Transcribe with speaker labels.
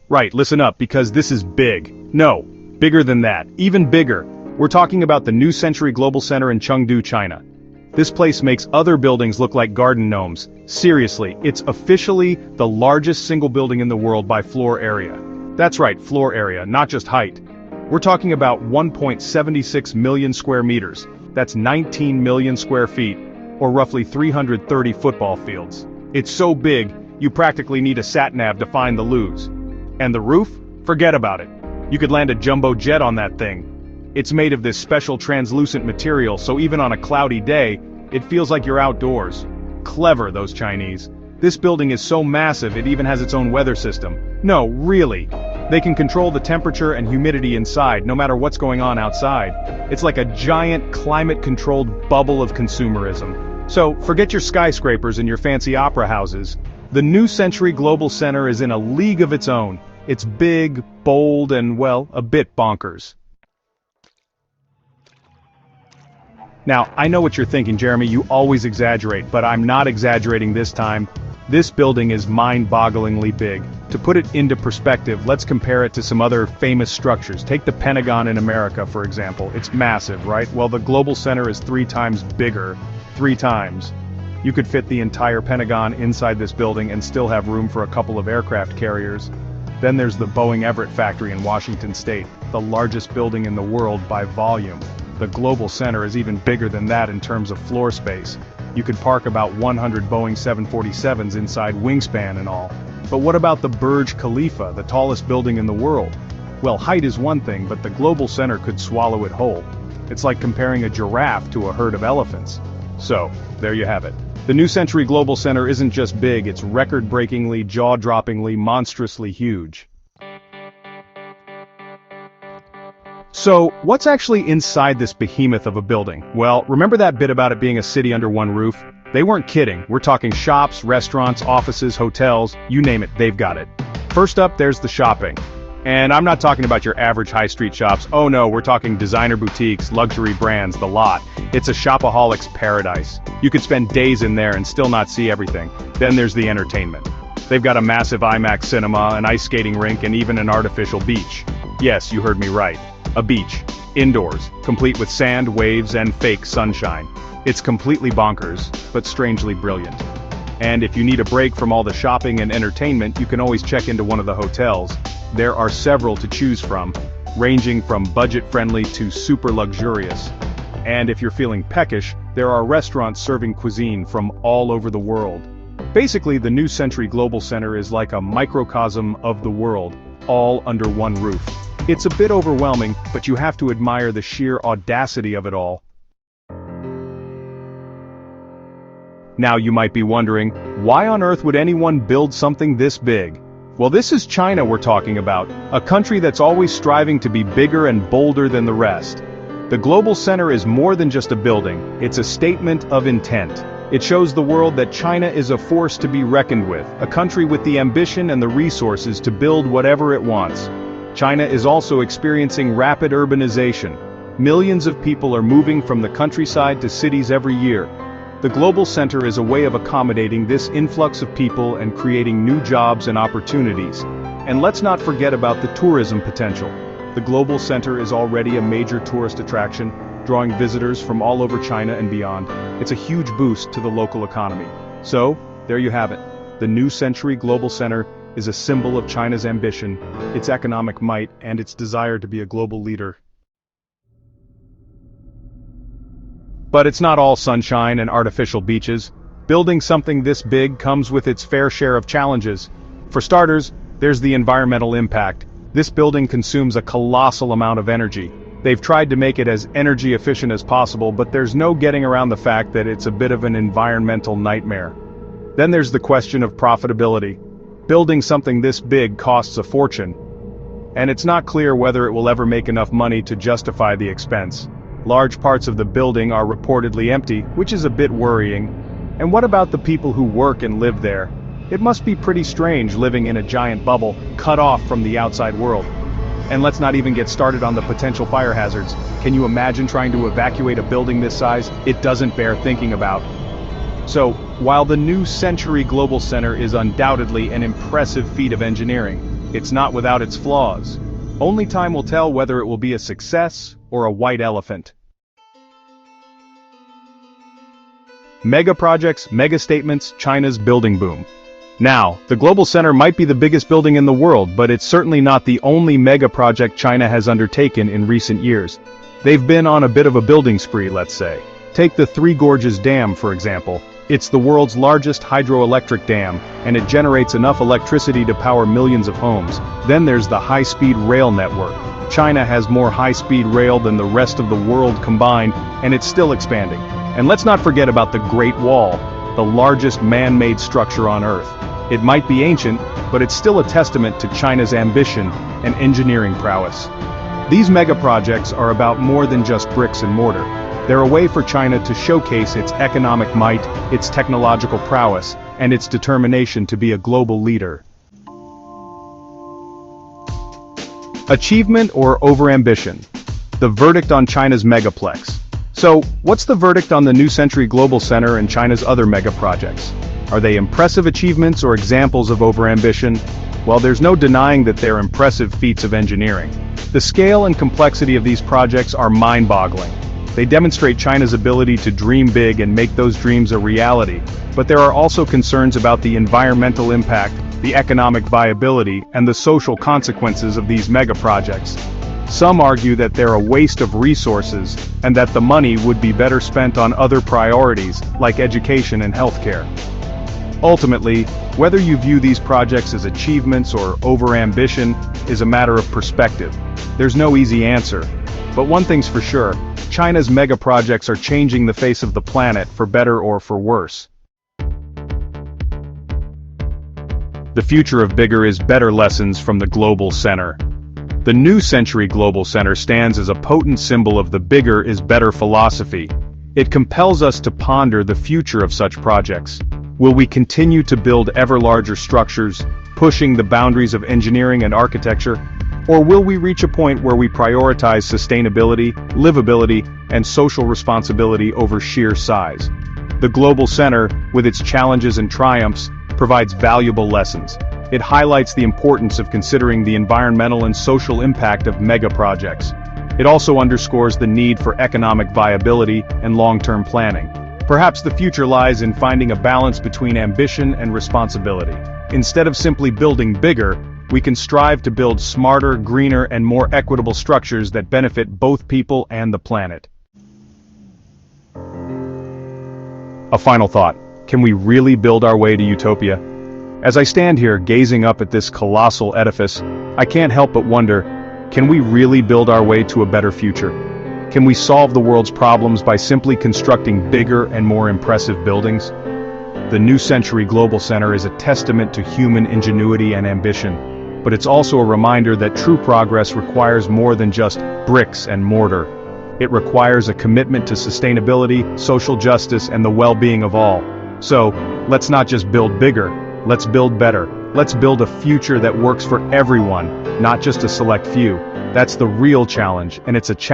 Speaker 1: Right, listen up, because this is big. No, bigger than that, even bigger. We're talking about the New Century Global Center in Chengdu, China. This place makes other buildings look like garden gnomes. Seriously, it's officially the largest single building in the world by floor area. That's right, floor area, not just height. We're talking about 1.76 million square meters. That's 19 million square feet, or roughly 330 football fields. It's so big, you practically need a sat-nav to find the loos. And the roof? Forget about it. You could land a jumbo jet on that thing. It's made of this special translucent material, so even on a cloudy day, it feels like you're outdoors. Clever, those Chinese. This building is so massive it even has its own weather system. No, really. They can control the temperature and humidity inside, no matter what's going on outside. It's like a giant climate-controlled bubble of consumerism. So, forget your skyscrapers and your fancy opera houses. The New Century Global Center is in a league of its own. It's big, bold, and, well, a bit bonkers. Now, I know what you're thinking, Jeremy, you always exaggerate, but I'm not exaggerating this time. This building is mind-bogglingly big. To put it into perspective, let's compare it to some other famous structures. Take the Pentagon in America, for example. It's massive, right? Well, the Global Center is 3 times bigger. 3 times. You could fit the entire Pentagon inside this building and still have room for a couple of aircraft carriers. Then there's the Boeing Everett factory in Washington State, the largest building in the world by volume. The Global Center is even bigger than that in terms of floor space. You could park about 100 Boeing 747s inside wingspan and all. But what about the Burj Khalifa, the tallest building in the world? Well, height is one thing, but the Global Center could swallow it whole. It's like comparing a giraffe to a herd of elephants. So, there you have it. The New Century Global Center isn't just big, it's record-breakingly, jaw-droppingly, monstrously huge. So, what's actually inside this behemoth of a building? Well, remember that bit about it being a city under one roof? They weren't kidding. We're talking shops, restaurants, offices, hotels, you name it, they've got it. First up, there's the shopping. And I'm not talking about your average high street shops. Oh no, we're talking designer boutiques, luxury brands, the lot. It's a shopaholic's paradise. You could spend days in there and still not see everything. Then there's the entertainment. They've got a massive IMAX cinema, an ice skating rink, and even an artificial beach. Yes, you heard me right. A beach. Indoors, complete with sand, waves, and fake sunshine. It's completely bonkers, but strangely brilliant. And if you need a break from all the shopping and entertainment, you can always check into one of the hotels. There are several to choose from, ranging from budget-friendly to super luxurious. And if you're feeling peckish, there are restaurants serving cuisine from all over the world. Basically, the New Century Global Center is like a microcosm of the world, all under one roof. It's a bit overwhelming, but you have to admire the sheer audacity of it all. Now you might be wondering, why on earth would anyone build something this big? Well, this is China we're talking about, a country that's always striving to be bigger and bolder than the rest. The Global Center is more than just a building, it's a statement of intent. It shows the world that China is a force to be reckoned with, a country with the ambition and the resources to build whatever it wants. China is also experiencing rapid urbanization. Millions of people are moving from the countryside to cities every year. The Global Center is a way of accommodating this influx of people and creating new jobs and opportunities. And let's not forget about the tourism potential. The Global Center is already a major tourist attraction, drawing visitors from all over China and beyond. It's a huge boost to the local economy. So, there you have it. The New Century Global Center is a symbol of China's ambition, its economic might, and its desire to be a global leader. But it's not all sunshine and artificial beaches. Building something this big comes with its fair share of challenges. For starters, there's the environmental impact. This building consumes a colossal amount of energy. They've tried to make it as energy efficient as possible, but there's no getting around the fact that it's a bit of an environmental nightmare. Then there's the question of profitability. Building something this big costs a fortune. And it's not clear whether it will ever make enough money to justify the expense. Large parts of the building are reportedly empty, which is a bit worrying. And what about the people who work and live there? It must be pretty strange living in a giant bubble, cut off from the outside world. And let's not even get started on the potential fire hazards. Can you imagine trying to evacuate a building this size? It doesn't bear thinking about. So, while the New Century Global Center is undoubtedly an impressive feat of engineering, It's not without its flaws. Only time will tell whether it will be a success or a white elephant. Mega projects, mega statements, China's building boom. Now, the Global Center might be the biggest building in the world, but it's certainly not the only mega project China has undertaken in recent years. They've been on a bit of a building spree, let's say. Take the Three Gorges Dam, for example. It's the world's largest hydroelectric dam, and it generates enough electricity to power millions of homes. Then there's the high-speed rail network. China has more high-speed rail than the rest of the world combined, and it's still expanding. And let's not forget about the Great Wall, the largest man-made structure on Earth. It might be ancient, but it's still a testament to China's ambition and engineering prowess. These mega projects are about more than just bricks and mortar. They're a way for China to showcase its economic might, its technological prowess, and its determination to be a global leader. Achievement or overambition? The verdict on China's megaplex. So, what's the verdict on the New Century Global Center and China's other mega projects? Are they impressive achievements or examples of overambition? Well, there's no denying that they're impressive feats of engineering. The scale and complexity of these projects are mind-boggling. They demonstrate China's ability to dream big and make those dreams a reality, but there are also concerns about the environmental impact, the economic viability, and the social consequences of these mega projects. Some argue that they're a waste of resources, and that the money would be better spent on other priorities, like education and healthcare. Ultimately, whether you view these projects as achievements or overambition is a matter of perspective. There's no easy answer. But one thing's for sure, China's mega projects are changing the face of the planet for better or for worse. The future of bigger is better lessons from the Global Center. The New Century Global Center stands as a potent symbol of the bigger is better philosophy. It compels us to ponder the future of such projects. Will we continue to build ever larger structures, pushing the boundaries of engineering and architecture? Or will we reach a point where we prioritize sustainability, livability, and social responsibility over sheer size? The Global Center, with its challenges and triumphs, provides valuable lessons. It highlights the importance of considering the environmental and social impact of mega projects. It also underscores the need for economic viability and long-term planning. Perhaps the future lies in finding a balance between ambition and responsibility. Instead of simply building bigger, we can strive to build smarter, greener, and more equitable structures that benefit both people and the planet. A final thought. Can we really build our way to utopia? As I stand here gazing up at this colossal edifice, I can't help but wonder, can we really build our way to a better future? Can we solve the world's problems by simply constructing bigger and more impressive buildings? The New Century Global Center is a testament to human ingenuity and ambition, but it's also a reminder that true progress requires more than just bricks and mortar. It requires a commitment to sustainability, social justice, and the well-being of all. So, let's not just build bigger, let's build better. Let's build a future that works for everyone, not just a select few. That's the real challenge, and it's a challenge